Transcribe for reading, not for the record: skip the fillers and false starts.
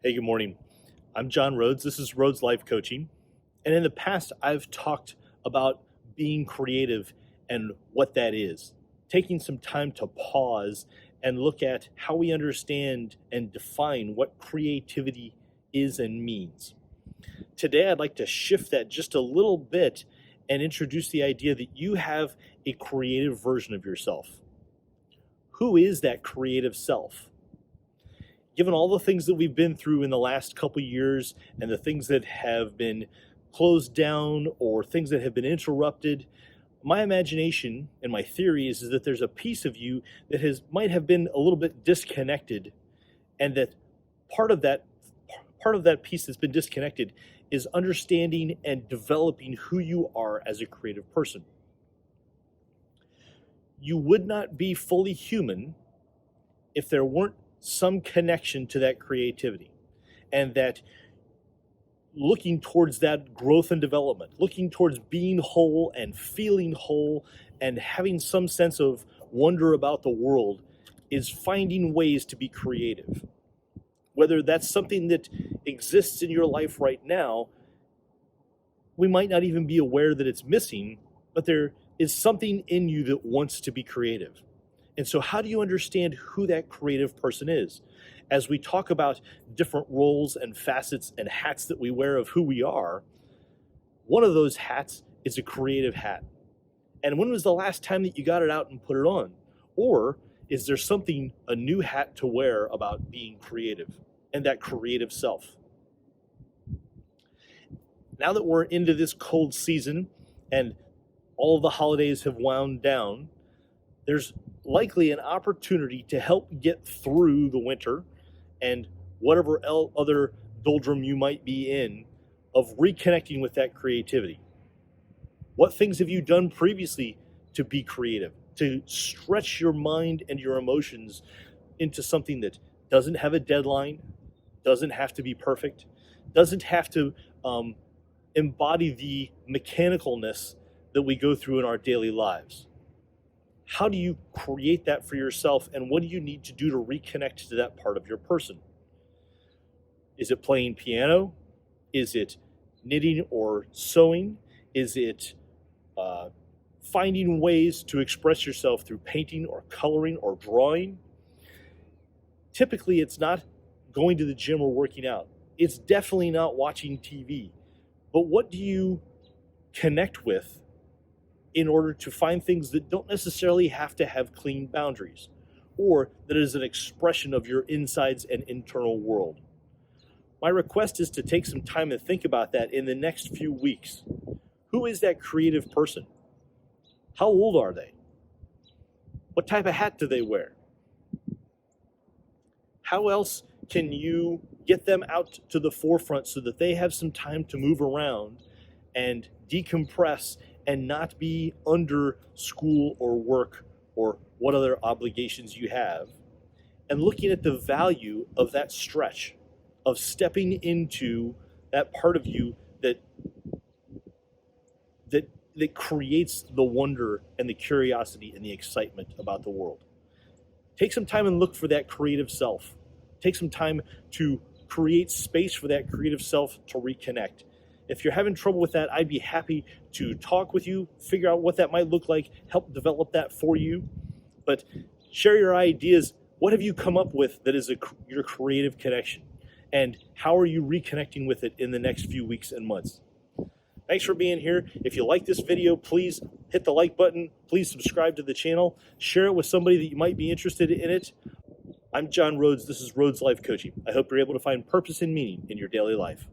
Hey, good morning. I'm John Rhoads. This is Rhoads Life Coaching. And in the past, I've talked about being creative and what that is, taking some time to pause and look at how we understand and define what creativity is and means. Today, I'd like to shift that just a little bit and introduce the idea that you have a creative version of yourself. Who is that creative self? Given all the things that we've been through in the last couple of years and the things that have been closed down or things that have been interrupted, my imagination and my theory is that there's a piece of you that might have been a little bit disconnected, and that part of that piece that's been disconnected is understanding and developing who you are as a creative person. You would not be fully human if there weren't some connection to that creativity, and that looking towards that growth and development, looking towards being whole and feeling whole and having some sense of wonder about the world is finding ways to be creative. Whether that's something that exists in your life right now, we might not even be aware that it's missing, but there is something in you that wants to be creative. And so how do you understand who that creative person is? As we talk about different roles and facets and hats that we wear of who we are, one of those hats is a creative hat. And when was the last time that you got it out and put it on? Or is there something, a new hat to wear about being creative and that creative self? Now that we're into this cold season and all of the holidays have wound down, there's likely an opportunity to help get through the winter and whatever other doldrum you might be in, of reconnecting with that creativity. What things have you done previously to be creative, to stretch your mind and your emotions into something that doesn't have a deadline, doesn't have to be perfect, doesn't have to embody the mechanicalness that we go through in our daily lives? How do you create that for yourself, and what do you need to do to reconnect to that part of your person? Is it playing piano? Is it knitting or sewing? Is it finding ways to express yourself through painting or coloring or drawing? Typically, it's not going to the gym or working out. It's definitely not watching TV. But what do you connect with in order to find things that don't necessarily have to have clean boundaries, or that is an expression of your insides and internal world? My request is to take some time and think about that in the next few weeks. Who is that creative person? How old are they? What type of hat do they wear? How else can you get them out to the forefront so that they have some time to move around and decompress and not be under school or work or what other obligations you have, and looking at the value of that stretch, of stepping into that part of you that creates the wonder and the curiosity and the excitement about the world. Take some time and look for that creative self. Take some time to create space for that creative self to reconnect. If you're having trouble with that, I'd be happy to talk with you, figure out what that might look like, help develop that for you. But share your ideas. What have you come up with that is your creative connection? And how are you reconnecting with it in the next few weeks and months? Thanks for being here. If you like this video, please hit the like button. Please subscribe to the channel. Share it with somebody that you might be interested in it. I'm John Rhoads. This is Rhoads Life Coaching. I hope you're able to find purpose and meaning in your daily life.